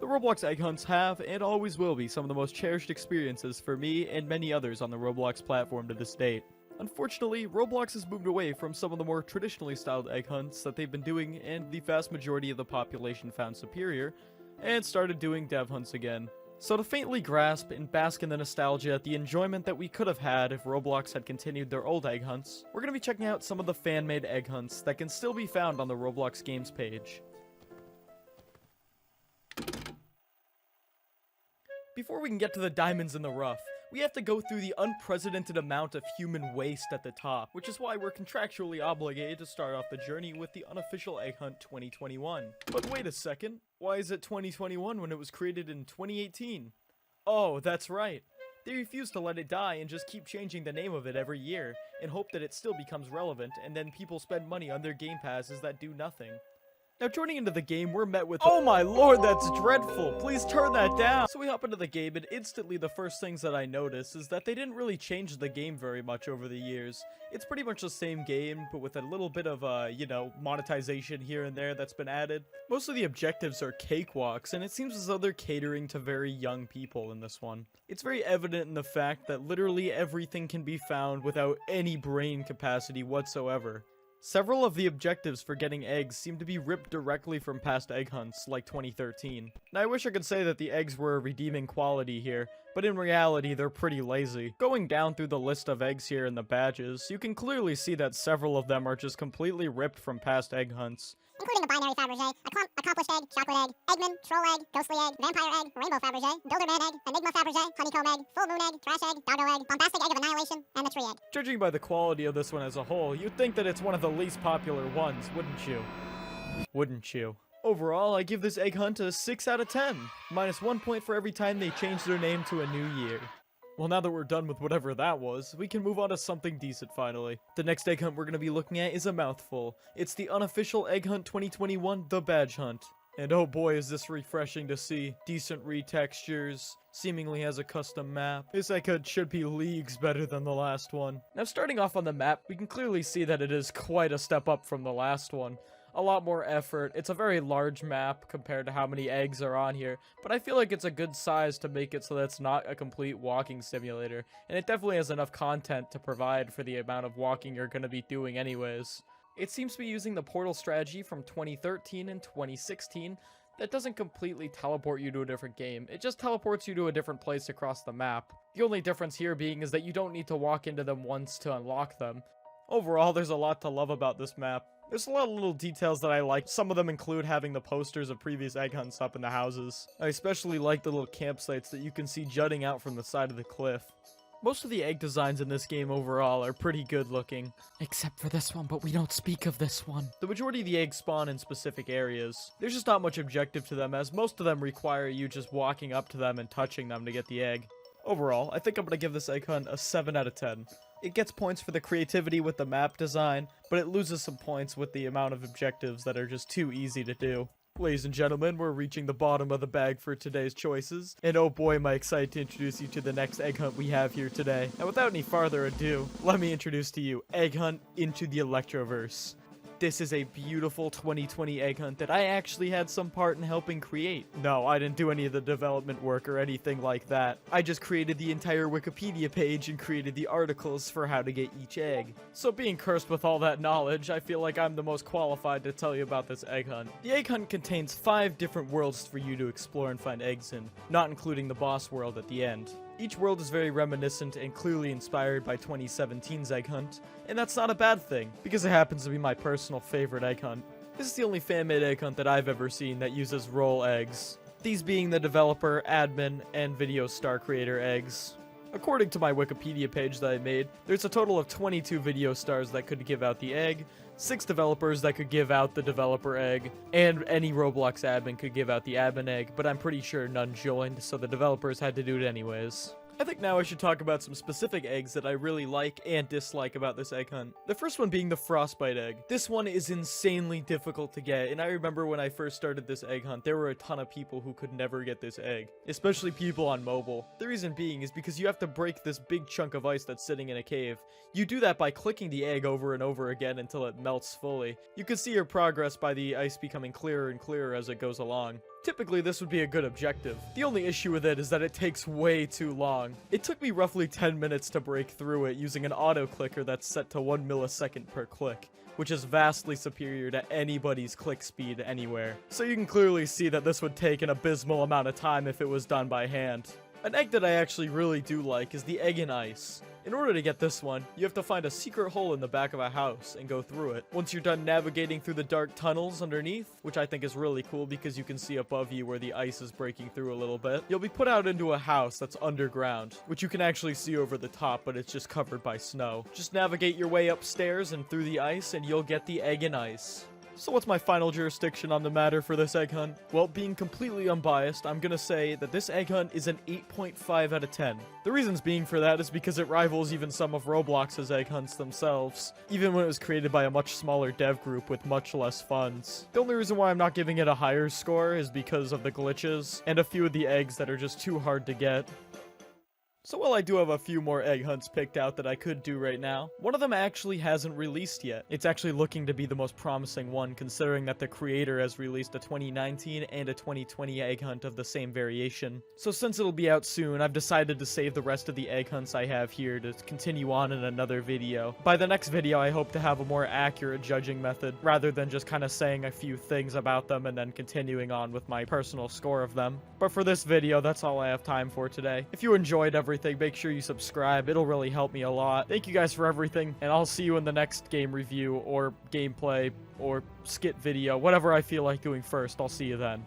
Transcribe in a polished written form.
Roblox Egg Hunts have, and always will be, some of the most cherished experiences for me and many others on the Roblox platform to this date. Unfortunately, Roblox has moved away from some of the more traditionally styled egg hunts that they've been doing and the vast majority of the population found superior, and started doing dev hunts again. So to faintly grasp and bask in the nostalgia at the enjoyment that we could have had if Roblox had continued their old egg hunts, we're going to be checking out some of the fan-made egg hunts that can still be found on the Roblox Games page. Before we can get to the diamonds in the rough, we have to go through the unprecedented amount of human waste at the top, which is why we're contractually obligated to start off the journey with the unofficial Egg Hunt 2021. But wait a second, why is it 2021 when it was created in 2018? Oh, that's right. They refuse to let it die and just keep changing the name of it every year, and hope that it still becomes relevant, and then people spend money on their game passes that do nothing. Now, joining into the game, we're met with, "Oh my lord, that's dreadful! Please turn that down!" So we hop into the game, and instantly the first things that I notice is that they didn't really change the game very much over the years. It's pretty much the same game, but with a little bit of, monetization here and there that's been added. Most of the objectives are cakewalks, and it seems as though they're catering to very young people in this one. It's very evident in the fact that literally everything can be found without any brain capacity whatsoever. Several of the objectives for getting eggs seem to be ripped directly from past egg hunts, like 2013. Now I wish I could say that the eggs were a redeeming quality here, but in reality they're pretty lazy. Going down through the list of eggs here in the badges, you can clearly see that several of them are just completely ripped from past egg hunts. Including a binary Fabergé, accomplished egg, chocolate egg, eggman, troll egg, ghostly egg, vampire egg, rainbow Fabergé, builderman egg, enigma Fabergé, honeycomb egg, full moon egg, trash egg, doggo egg, bombastic egg of annihilation, and the tree egg. Judging by the quality of this one as a whole, you'd think that it's one of the least popular ones, wouldn't you? Wouldn't you? Overall, I give this egg hunt a 6 out of 10, minus 1 point for every time they change their name to a new year. Well, now that we're done with whatever that was, we can move on to something decent finally. The next egg hunt we're going to be looking at is a mouthful. It's the unofficial Egg Hunt 2021, the Badge Hunt. And oh boy, is this refreshing to see. Decent retextures, seemingly has a custom map. This egg hunt should be leagues better than the last one. Now starting off on the map, we can clearly see that it is quite a step up from the last one. A lot more effort. It's a very large map compared to how many eggs are on here, but I feel like it's a good size to make it so that it's not a complete walking simulator, and it definitely has enough content to provide for the amount of walking you're going to be doing anyways. It seems to be using the portal strategy from 2013 and 2016 that doesn't completely teleport you to a different game. It just teleports you to a different place across the map. The only difference here being is that you don't need to walk into them once to unlock them. Overall, there's a lot to love about this map. There's a lot of little details that I like. Some of them include having the posters of previous egg hunts up in the houses. I especially like the little campsites that you can see jutting out from the side of the cliff. Most of the egg designs in this game overall are pretty good looking. Except for this one, but we don't speak of this one. The majority of the eggs spawn in specific areas. There's just not much objective to them, as most of them require you just walking up to them and touching them to get the egg. Overall, I think I'm going to give this egg hunt a 7 out of 10. It gets points for the creativity with the map design, but it loses some points with the amount of objectives that are just too easy to do. Ladies and gentlemen, we're reaching the bottom of the bag for today's choices, and oh boy am I excited to introduce you to the next egg hunt we have here today. Now without any further ado, let me introduce to you Egg Hunt Into the Electroverse. This is a beautiful 2020 egg hunt that I actually had some part in helping create. No, I didn't do any of the development work or anything like that. I just created the entire Wikipedia page and created the articles for how to get each egg. So being cursed with all that knowledge, I feel like I'm the most qualified to tell you about this egg hunt. The egg hunt contains 5 different worlds for you to explore and find eggs in, not including the boss world at the end. Each world is very reminiscent and clearly inspired by 2017's Egg Hunt, and that's not a bad thing, because it happens to be my personal favorite egg hunt. This is the only fan-made egg hunt that I've ever seen that uses roll eggs, these being the developer, admin, and video star creator eggs. According to my Wikipedia page that I made, there's a total of 22 video stars that could give out the egg, 6 developers that could give out the developer egg, and any Roblox admin could give out the admin egg, but I'm pretty sure none joined, so the developers had to do it anyways. I think now I should talk about some specific eggs that I really like and dislike about this egg hunt. The first one being the frostbite egg. This one is insanely difficult to get, and I remember when I first started this egg hunt, there were a ton of people who could never get this egg, especially people on mobile. The reason being is because you have to break this big chunk of ice that's sitting in a cave. You do that by clicking the egg over and over again until it melts fully. You can see your progress by the ice becoming clearer and clearer as it goes along. Typically, this would be a good objective. The only issue with it is that it takes way too long. It took me roughly 10 minutes to break through it using an auto clicker that's set to 1 millisecond per click, which is vastly superior to anybody's click speed anywhere. So you can clearly see that this would take an abysmal amount of time if it was done by hand. An egg that I actually really do like is the egg and ice. In order to get this one, you have to find a secret hole in the back of a house and go through it. Once you're done navigating through the dark tunnels underneath, which I think is really cool because you can see above you where the ice is breaking through a little bit, you'll be put out into a house that's underground, which you can actually see over the top, but it's just covered by snow. Just navigate your way upstairs and through the ice and you'll get the egg and ice. So what's my final jurisdiction on the matter for this egg hunt? Well, being completely unbiased, I'm gonna say that this egg hunt is an 8.5 out of 10. The reasons being for that is because it rivals even some of Roblox's egg hunts themselves, even when it was created by a much smaller dev group with much less funds. The only reason why I'm not giving it a higher score is because of the glitches, and a few of the eggs that are just too hard to get. So while I do have a few more egg hunts picked out that I could do right now, one of them actually hasn't released yet. It's actually looking to be the most promising one, considering that the creator has released a 2019 and a 2020 egg hunt of the same variation. So since it'll be out soon, I've decided to save the rest of the egg hunts I have here to continue on in another video. By the next video, I hope to have a more accurate judging method, rather than just kind of saying a few things about them and then continuing on with my personal score of them. But for this video, that's all I have time for today. If you enjoyed everything, make sure you subscribe. It'll really help me a lot. Thank you guys for everything, and I'll see you in the next game review or gameplay or skit video, whatever I feel like doing first. I'll see you then.